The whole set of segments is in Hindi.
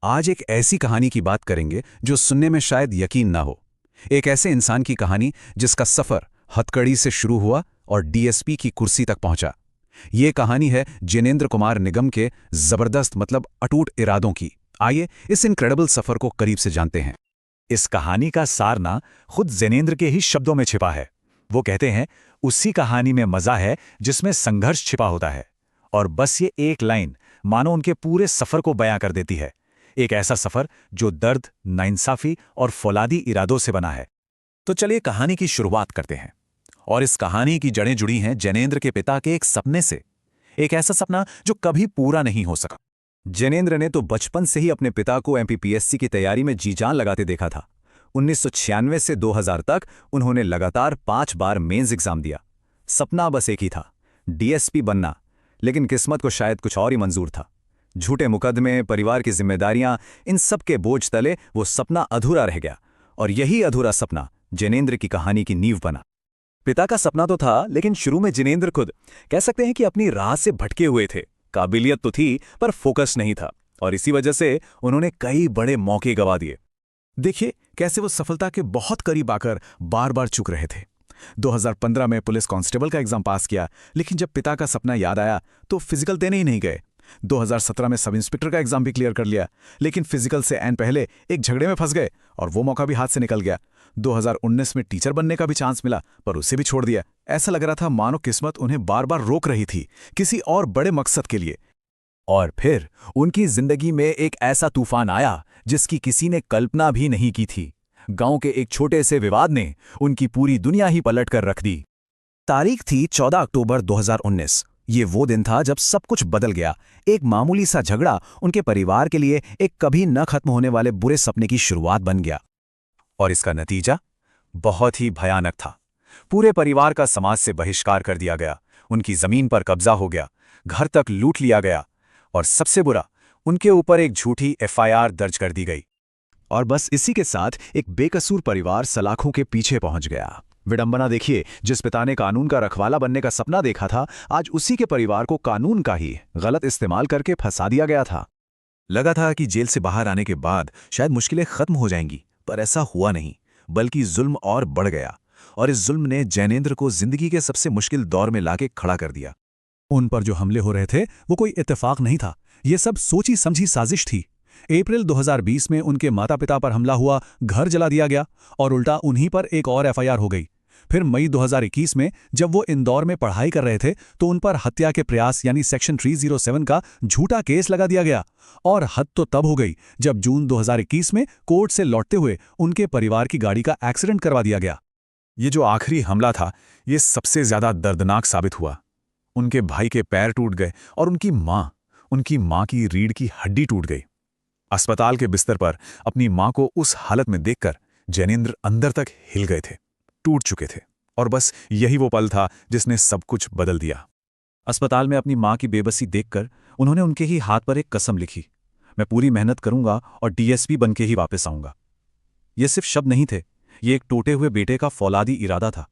आज एक ऐसी कहानी की बात करेंगे जो सुनने में शायद यकीन ना हो। एक ऐसे इंसान की कहानी जिसका सफर हथकड़ी से शुरू हुआ और डीएसपी की कुर्सी तक पहुंचा। ये कहानी है जिनेंद्र कुमार निगम के जबरदस्त अटूट इरादों की। आइए इस इनक्रेडिबल सफर को करीब से जानते हैं। इस कहानी का सार ना खुद जिनेंद्र के ही शब्दों में छिपा है। वो कहते हैं, उसी कहानी में मजा है जिसमें संघर्ष छिपा होता है। और बस ये एक लाइन मानो उनके पूरे सफर को बयां कर देती है। एक ऐसा सफर जो दर्द, नाइंसाफी और फौलादी इरादों से बना है। तो चलिए कहानी की शुरुआत करते हैं। और इस कहानी की जड़ें जुड़ी हैं जिनेंद्र के पिता के एक सपने से। एक ऐसा सपना जो कभी पूरा नहीं हो सका। जिनेंद्र ने तो बचपन से ही अपने पिता को एमपीपीएससी की तैयारी में जी जान लगाते देखा था। 1996 से 2000 तक उन्होंने लगातार 5 बार मेंस एग्जाम दिया। सपना बस एक ही था, डीएसपी बनना। लेकिन किस्मत को शायद कुछ और ही मंजूर था। झूठे मुकदमे, परिवार की जिम्मेदारियां, इन सब के बोझ तले वो सपना अधूरा रह गया। और यही अधूरा सपना जिनेंद्र की कहानी की नींव बना। पिता का सपना तो था, लेकिन शुरू में जिनेंद्र खुद कह सकते हैं कि अपनी राह से भटके हुए थे। काबिलियत तो थी पर फोकस नहीं था, और इसी वजह से उन्होंने कई बड़े मौके गंवा दिए। देखिए कैसे वो सफलता के बहुत करीब आकर बार बार चूक रहे थे। 2015 में पुलिस कांस्टेबल का एग्जाम पास किया, लेकिन जब पिता का सपना याद आया तो फिजिकल देने ही नहीं गए। 2017 में सब इंस्पेक्टर का एग्जाम भी क्लियर कर लिया, लेकिन फिजिकल से ऐन पहले एक झगड़े में फंस गए और वो मौका भी हाथ से निकल गया। 2019 में टीचर बनने का भी चांस मिला, पर उसे भी छोड़ दिया। ऐसा लग रहा था मानो किस्मत उन्हें बार बार रोक रही थी किसी और बड़े मकसद के लिए। और फिर उनकी जिंदगी में एक ऐसा तूफान आया जिसकी किसी ने कल्पना भी नहीं की थी। गांव के एक छोटे से विवाद ने उनकी पूरी दुनिया ही पलट कर रख दी। तारीख थी 14 अक्टूबर 2019। ये वो दिन था जब सब कुछ बदल गया। एक मामूली सा झगड़ा उनके परिवार के लिए एक कभी न खत्म होने वाले बुरे सपने की शुरुआत बन गया। और इसका नतीजा बहुत ही भयानक था। पूरे परिवार का समाज से बहिष्कार कर दिया गया, उनकी जमीन पर कब्जा हो गया, घर तक लूट लिया गया, और सबसे बुरा, उनके ऊपर एक झूठी एफआईआर दर्ज कर दी गई। और बस इसी के साथ एक बेकसूर परिवार सलाखों के पीछे पहुंच गया। विडंबना देखिए, जिस पिता ने कानून का रखवाला बनने का सपना देखा था, आज उसी के परिवार को कानून का ही गलत इस्तेमाल करके फंसा दिया गया था। लगा था कि जेल से बाहर आने के बाद शायद मुश्किलें खत्म हो जाएंगी, पर ऐसा हुआ नहीं, बल्कि जुल्म और बढ़ गया। और इस जुल्म ने जिनेंद्र को जिंदगी के सबसे मुश्किल दौर में लाके खड़ा कर दिया। उन पर जो हमले हो रहे थे वो कोई इत्तेफाक नहीं था, ये सब सोची समझी साजिश थी। अप्रैल 2020 में उनके माता पिता पर हमला हुआ, घर जला दिया गया, और उल्टा उन्हीं पर एक और एफआईआर हो गई। फिर मई 2021 में जब वो इंदौर में पढ़ाई कर रहे थे तो उन पर हत्या के प्रयास यानी सेक्शन 307 का झूठा केस लगा दिया गया। और हद तो तब हो गई जब जून 2021 में कोर्ट से लौटते हुए उनके परिवार की गाड़ी का एक्सीडेंट करवा दिया गया। ये जो आखिरी हमला था, ये सबसे ज्यादा दर्दनाक साबित हुआ। उनके भाई के पैर टूट गए और उनकी मां की रीढ़ की हड्डी टूट गई। अस्पताल के बिस्तर पर अपनी मां को उस हालत में देखकर जिनेंद्र अंदर तक हिल गए थे, टूट चुके थे। और बस यही वो पल था जिसने सब कुछ बदल दिया। अस्पताल में अपनी मां की बेबसी देखकर उन्होंने उनके ही हाथ पर एक कसम लिखी, मैं पूरी मेहनत करूंगा और डीएसपी बनके ही वापस आऊंगा। ये सिर्फ शब्द नहीं थे, ये एक टूटे हुए बेटे का फौलादी इरादा था।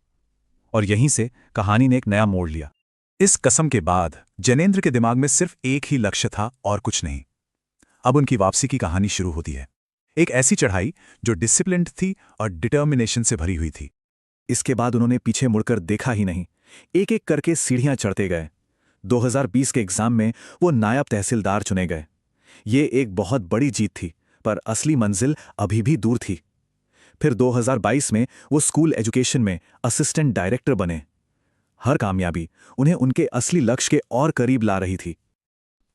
और यहीं से कहानी ने एक नया मोड़ लिया। इस कसम के बाद जिनेंद्र के दिमाग में सिर्फ एक ही लक्ष्य था और कुछ नहीं। अब उनकी वापसी की कहानी शुरू होती है, एक ऐसी चढ़ाई जो डिसिप्लिन्ड थी और डिटर्मिनेशन से भरी हुई थी। इसके बाद उन्होंने पीछे मुड़कर देखा ही नहीं, एक एक करके सीढ़ियां चढ़ते गए। 2020 के एग्जाम में वो नायब तहसीलदार चुने गए। ये एक बहुत बड़ी जीत थी, पर असली मंजिल अभी भी दूर थी। फिर 2022 में वो स्कूल एजुकेशन में असिस्टेंट डायरेक्टर बने। हर कामयाबी उन्हें उनके असली लक्ष्य के और करीब ला रही थी।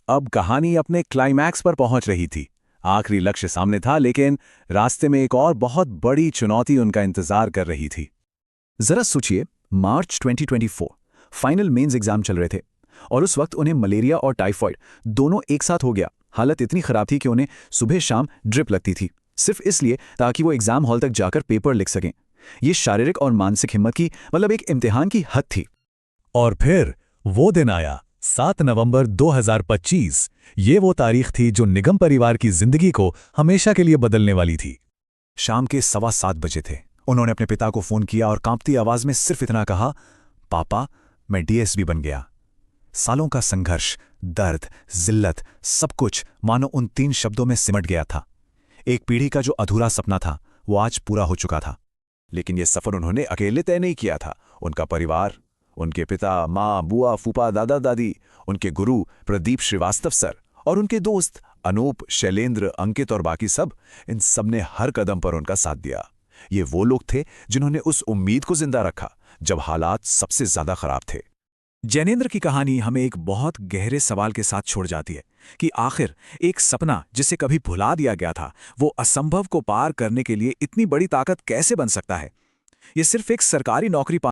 अब कहानी अपने क्लाइमैक्स पर पहुंच रही थी। आखिरी लक्ष्य सामने था, लेकिन रास्ते में एक और बहुत बड़ी चुनौती उनका इंतजार कर रही थी। जरा सोचिए, मार्च 2024 फाइनल मेंस एग्जाम चल रहे थे, और उस वक्त उन्हें मलेरिया और टाइफॉइड दोनों एक साथ हो गया। हालत इतनी खराब थी कि उन्हें सुबह शाम ड्रिप लगती थी, सिर्फ इसलिए ताकि वो एग्जाम हॉल तक जाकर पेपर लिख सकें। ये शारीरिक और मानसिक हिम्मत की एक इम्तिहान की हद थी। और फिर वो दिन आया, 7 नवंबर 2025। ये वो तारीख थी जो निगम परिवार की जिंदगी को हमेशा के लिए बदलने वाली थी। शाम के 7:15 बजे थे। उन्होंने अपने पिता को फोन किया और कांपती आवाज में सिर्फ इतना कहा, पापा, मैं डीएसपी बन गया। सालों का संघर्ष, दर्द, जिल्लत, सब कुछ मानो उन 3 शब्दों में सिमट गया था। एक पीढ़ी का जो अधूरा सपना था वो आज पूरा हो चुका था। लेकिन ये सफर उन्होंने अकेले तय नहीं किया था। उनका परिवार, उनके पिता, माँ, बुआ, फूफा, दादा दादी, उनके गुरु प्रदीप श्रीवास्तव सर और उनके दोस्त अनूप, शैलेंद्र, अंकित और बाकी सब, इन सब ने हर कदम पर उनका साथ दिया। ये वो लोग थे जिन्होंने उस उम्मीद को जिंदा रखा जब हालात सबसे ज्यादा खराब थे। जैनेंद्र की कहानी हमें एक बहुत गहरे सवाल के साथ छोड़ जाती है कि आखिर एक सपना जिसे कभी भुला दिया गया था, वो असंभव को पार करने के लिए इतनी बड़ी ताकत कैसे बन सकता है। ये सिर्फ एक सरकारी नौकरी